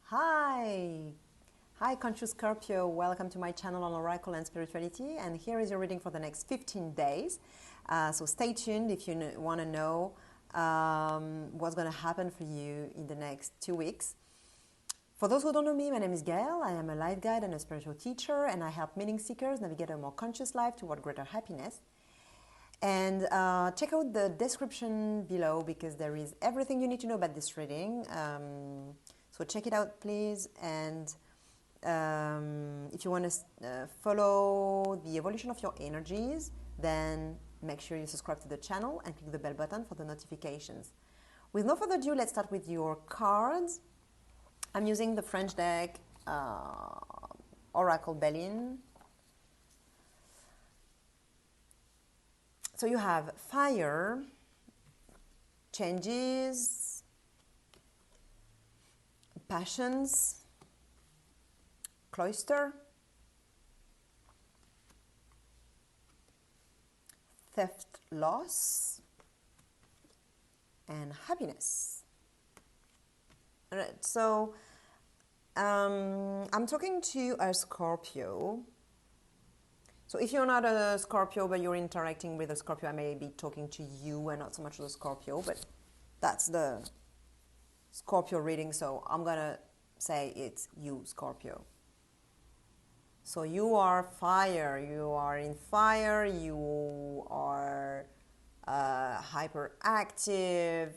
Hi! Hi, conscious Scorpio. Welcome to my channel on Oracle and Spirituality. And here is your reading for the next 15 days. So stay tuned if you want to know what's going to happen for you in the next 2 weeks. For those who don't know me, my name is Gail. I am a life guide and a spiritual teacher, and I help meaning seekers navigate a more conscious life toward greater happiness. And check out the description below because there is everything you need to know about this reading. So check it out, please. And if you want to follow the evolution of your energies, then make sure you subscribe to the channel and click the bell button for the notifications. With no further ado, let's start with your cards. I'm using the French deck, Oracle Belline. So you have fire, changes, passions, cloister, theft, loss, and happiness. All right, so I'm talking to a Scorpio. So if you're not a Scorpio, but you're interacting with a Scorpio, I may be talking to you and not so much the Scorpio, but that's the Scorpio reading, so I'm going to say it's you, Scorpio. So you are fire, you are in fire, you are hyperactive,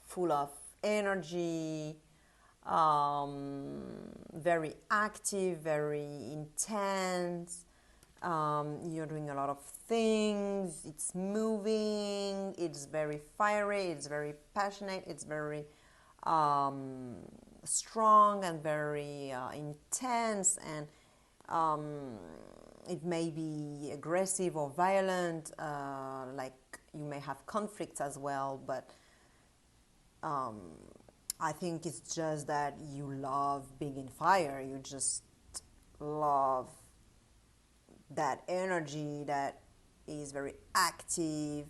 full of energy, very active, very intense. You're doing a lot of things, it's moving, it's very fiery, it's very passionate, it's very strong and very intense, and it may be aggressive or violent, like you may have conflicts as well, but I think it's just that you love being in fire, you just love that energy that is very active.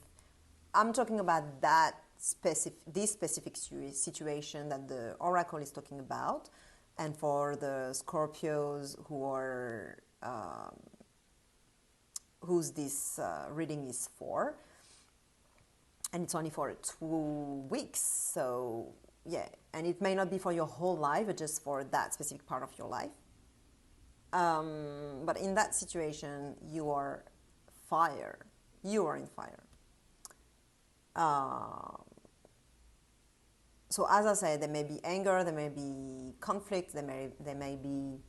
I'm talking about this specific situation that the Oracle is talking about, and for the Scorpios who are whose this reading is for, and it's only for 2 weeks, so yeah, and it may not be for your whole life, but just for that specific part of your life. But in that situation, you are fire. You are in fire. So as I said, there may be anger, there may be conflict, there may be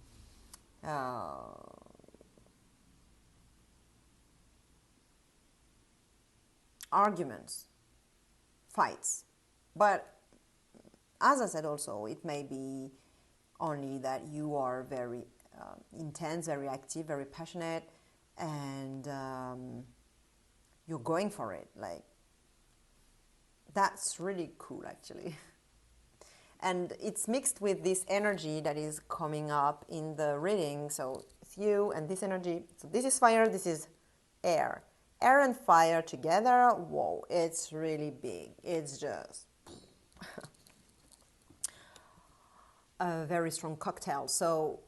arguments, fights. But as I said also, it may be only that you are very intense, very active, very passionate, and you're going for it. Like, that's really cool, actually. And it's mixed with this energy that is coming up in the reading. So it's you and this energy. So this is fire, this is air. Air and fire together, whoa, it's really big. It's just a very strong cocktail. So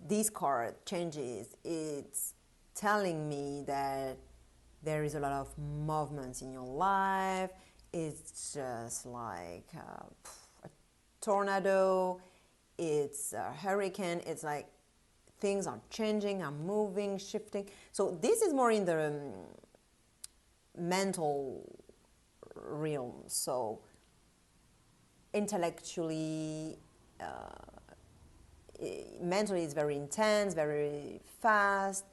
this card changes, it's telling me that there is a lot of movements in your life. It's just like a tornado, it's a hurricane, it's like things are changing, are moving, shifting. So this is more in the mental realm. So intellectually, mentally it's very intense, very fast,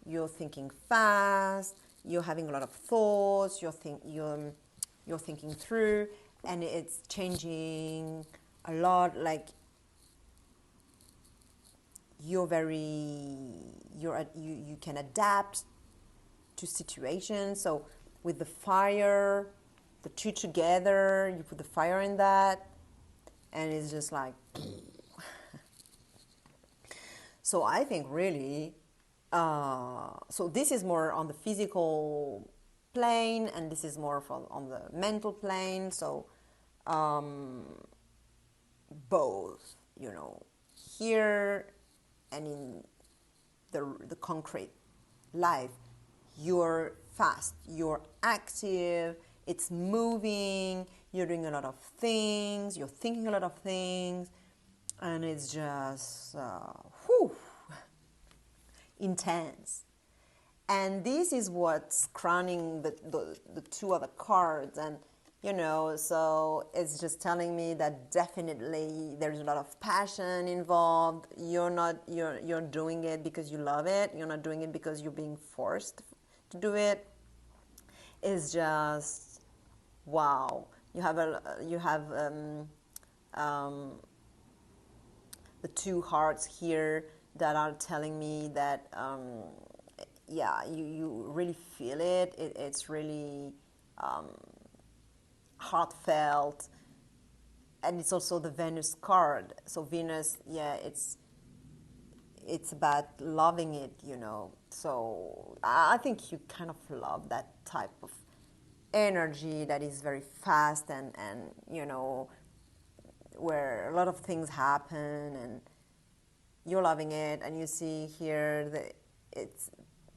you're thinking fast, you're having a lot of thoughts, you're thinking through, and it's changing a lot. Like you can adapt to situations. So with the fire, the two together, you put the fire in that, and it's just like so I think really so this is more on the physical plane, and this is more on the mental plane. So both, you know, here and in the concrete life. You're fast, you're active, it's moving, you're doing a lot of things, you're thinking a lot of things, and it's just intense. And this is what's crowning the two other cards. And you know, so it's just telling me that definitely there's a lot of passion involved. You're doing it because you love it. You're not doing it because you're being forced to do it. It's just wow. You have the two hearts here that are telling me that yeah, you really feel it. It's really heartfelt, and it's also the Venus card. So Venus, yeah, it's about loving it, you know. So I think you kind of love that type of energy that is very fast and you know, where a lot of things happen and you're loving it. And you see here that it's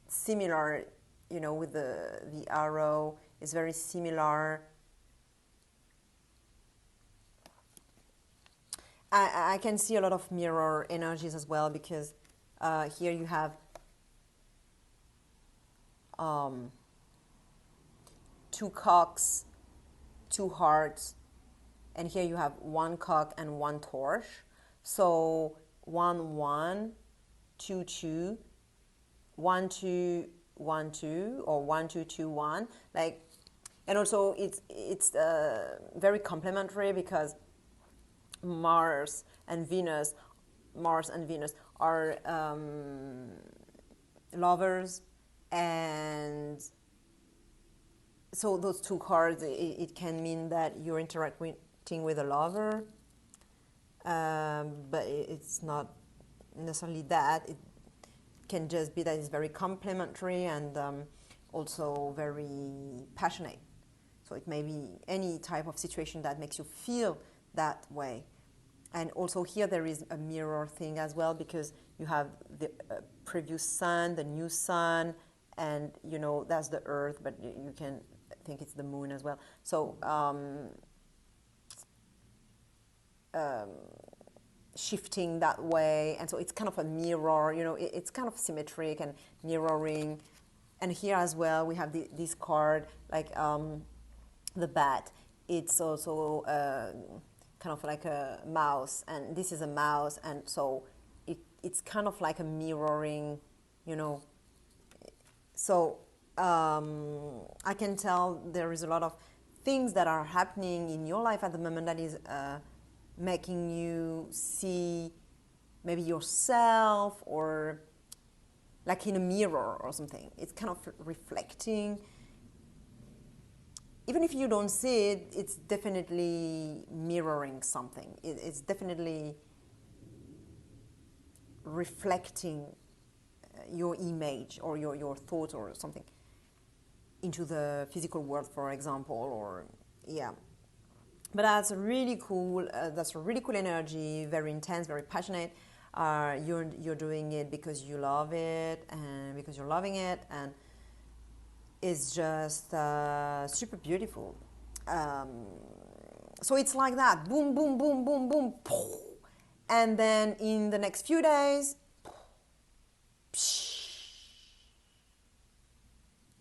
similar, you know, with the arrow. It's very similar. I can see a lot of mirror energies as well, because here you have two cocks, two hearts, and here you have one cock and one torch. So 1 1 2 2 1 2 1 2 or 1 2 2 1, like. And also it's very complementary, because Mars and Venus are lovers, and so those two cards, it can mean that you're interacting with a lover, but it's not necessarily that. It can just be that it's very complementary and also very passionate. So it may be any type of situation that makes you feel that way. And also here there is a mirror thing as well, because you have the previous sun, the new sun, and you know, that's the earth, but you can think it's the moon as well. So shifting that way, and so it's kind of a mirror, you know, it's kind of symmetric and mirroring. And here as well we have this card, like the bat. It's also kind of like a mouse, and this is a mouse, and so it's kind of like a mirroring, you know. So I can tell there is a lot of things that are happening in your life at the moment that is making you see maybe yourself, or like in a mirror or something. It's kind of reflecting. Even if you don't see it, it's definitely mirroring something. It's definitely reflecting your image or your thoughts or something into the physical world, for example, or yeah. But that's really cool. That's a really cool energy, very intense, very passionate. You're doing it because you love it and because you're loving it, and it's just super beautiful. So it's like that, boom, boom, boom, boom, boom, and then in the next few days,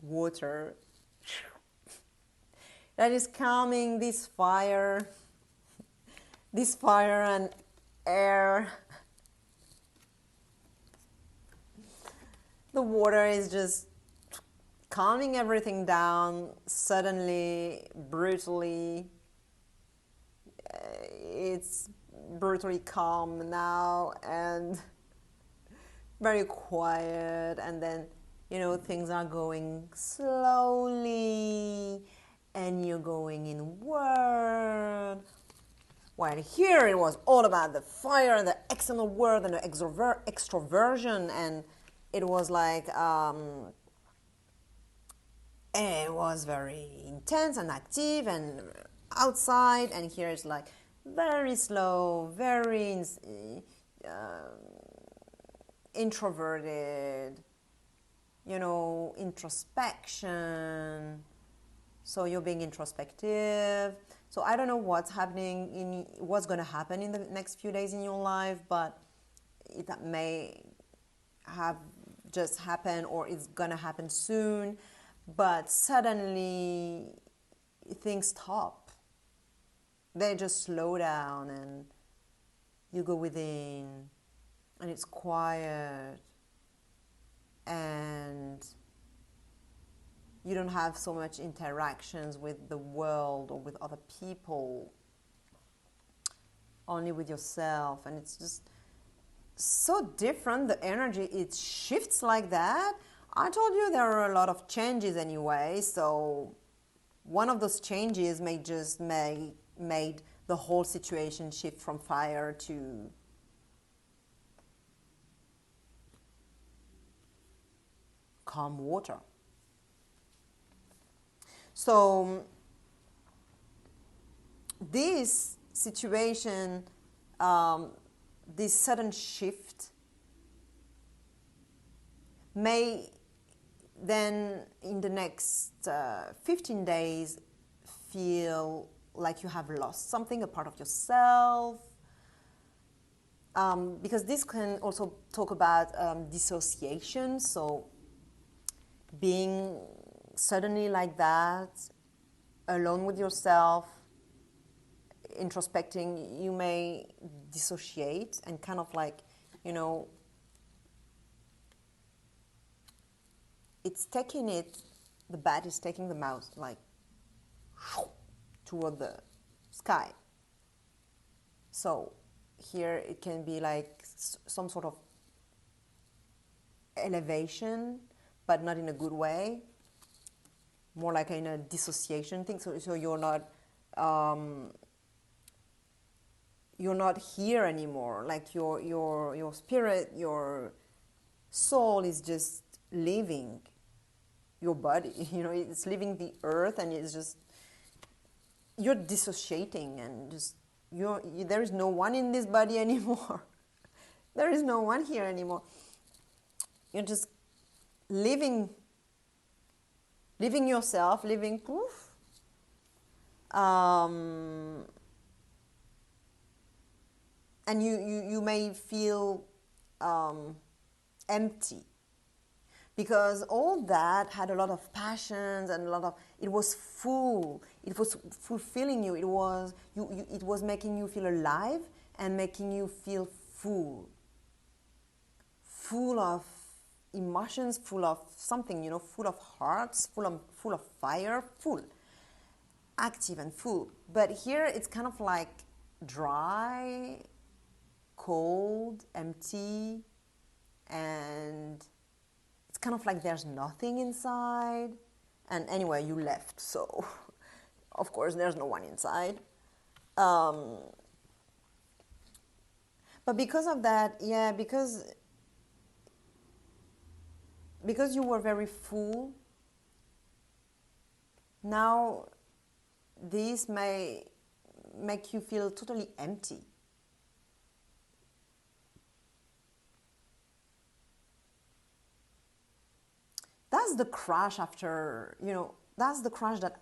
water that is calming this fire and air. The water is just calming everything down suddenly, brutally. It's brutally calm now and very quiet, and then, you know, things are going slowly and you're going inward. While here it was all about the fire, the external world, and the extroversion, and it was like it was very intense and active and outside, and here it's like very slow, very introverted, you know, introspection. So you're being introspective. So I don't know what's happening what's going to happen in the next few days in your life, but it may have just happened or it's going to happen soon. But suddenly things stop. They just slow down and you go within and it's quiet and you don't have so much interactions with the world or with other people, only with yourself. And it's just so different. The energy, it shifts like that. I told you there are a lot of changes anyway, so one of those changes may just made the whole situation shift from fire to calm water. So this situation, this sudden shift may then in the next 15 days feel like you have lost something, a part of yourself, because this can also talk about dissociation. So being suddenly like that, alone with yourself, introspecting, you may dissociate and kind of like, you know, it's taking it, the bat is taking the mouse like toward the sky. So here it can be like some sort of elevation, but not in a good way, more like in a dissociation thing. So you're not here anymore. Like your spirit, your soul is just leaving your body. You know, it's leaving the earth, and it's just you're dissociating, and just there is no one in this body anymore. There is no one here anymore. You're just living yourself, living poof. And you may feel empty, because all that had a lot of passions and it was full. It was fulfilling you. It was making you feel alive and making you feel full of emotions, full of something, you know, full of hearts, full of fire, full, active and full. But here it's kind of like dry, cold, empty, and it's kind of like there's nothing inside. And anyway, you left, so of course there's no one inside. But because of that, yeah, because you were very full, now this may make you feel totally empty. That's the crash after, you know, that's the crash that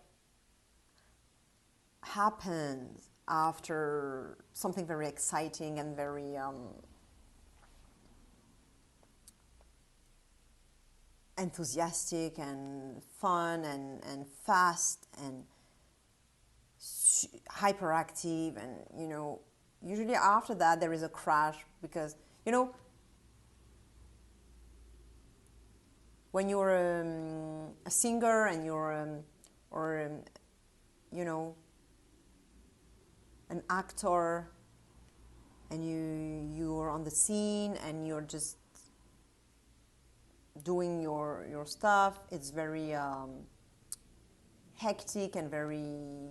happens after something very exciting and very enthusiastic and fun and fast and hyperactive. And, you know, usually after that there is a crash, because, you know, when you're a singer and you're you know, an actor, and you're on the scene and you're just doing your stuff, it's very hectic and very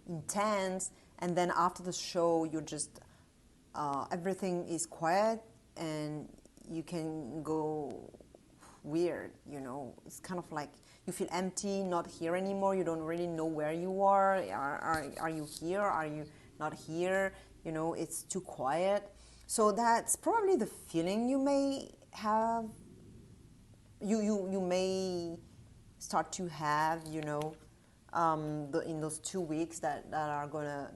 intense. And then after the show, you're just everything is quiet and you can go weird, you know. It's kind of like you feel empty, not here anymore. You don't really know where you are. Are you here? Are you not here, you know, it's too quiet. So that's probably the feeling you may have, you may start to have, you know, in those 2 weeks that are going to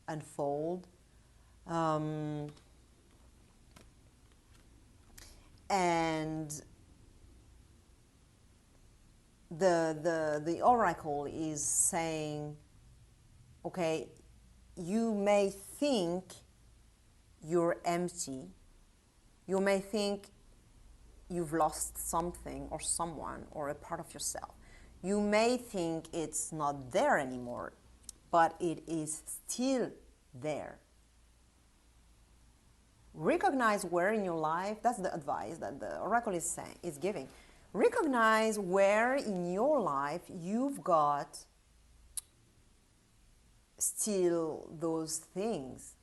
unfold. And the oracle is saying, okay, you may think you're empty, you may think you've lost something or someone or a part of yourself, you may think it's not there anymore, but it is still there. Recognize where in your life, that's the advice that the oracle is giving. Recognize where in your life you've got still those things.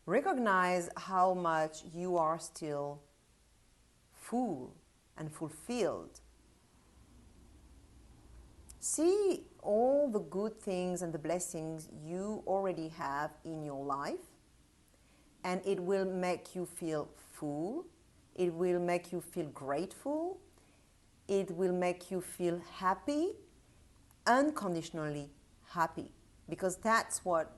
Recognize how much you are still full and fulfilled. See all the good things and the blessings you already have in your life, and it will make you feel full. It will make you feel grateful. It will make you feel happy, unconditionally happy, because that's what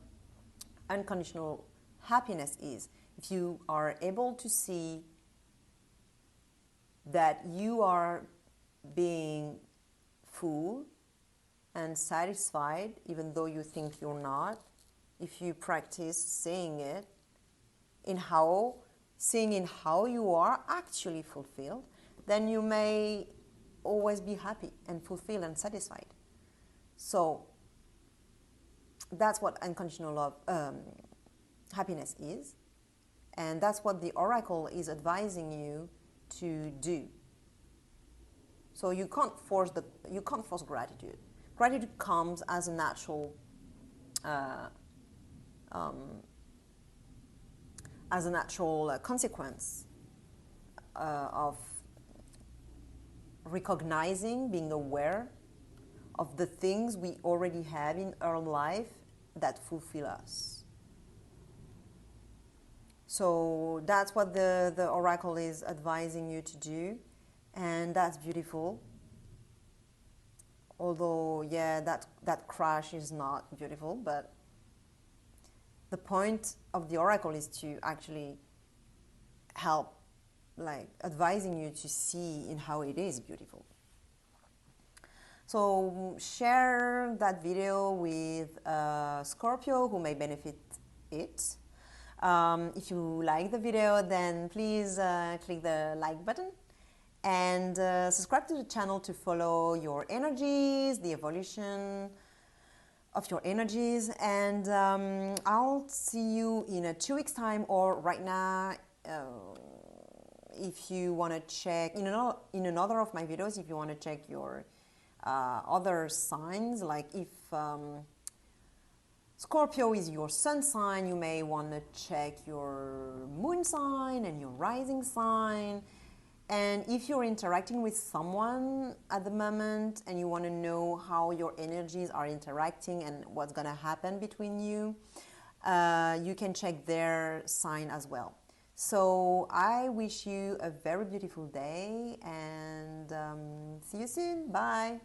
unconditional happiness is. If you are able to see that you are being full and satisfied, even though you think you're not, if you practice seeing it, seeing in how you are actually fulfilled, then you may always be happy and fulfilled and satisfied. So that's what unconditional love, happiness is, and that's what the oracle is advising you to do. So you can't force gratitude. Gratitude comes as a natural consequence of recognizing, being aware of the things we already have in our life that fulfill us. So that's what the oracle is advising you to do, and that's beautiful. Although, yeah, that crash is not beautiful, but the point of the oracle is to actually help, like advising you to see in how it is beautiful. So share that video with Scorpio who may benefit it. If you like the video, then please click the like button and subscribe to the channel to follow your energies, the evolution of your energies. And I'll see you in 2 weeks time, or right now, if you want to check in another of my videos, if you want to check your other signs, like if Scorpio is your sun sign, you may want to check your moon sign and your rising sign. And if you're interacting with someone at the moment and you want to know how your energies are interacting and what's going to happen between you, you can check their sign as well. So I wish you a very beautiful day, and see you soon. Bye.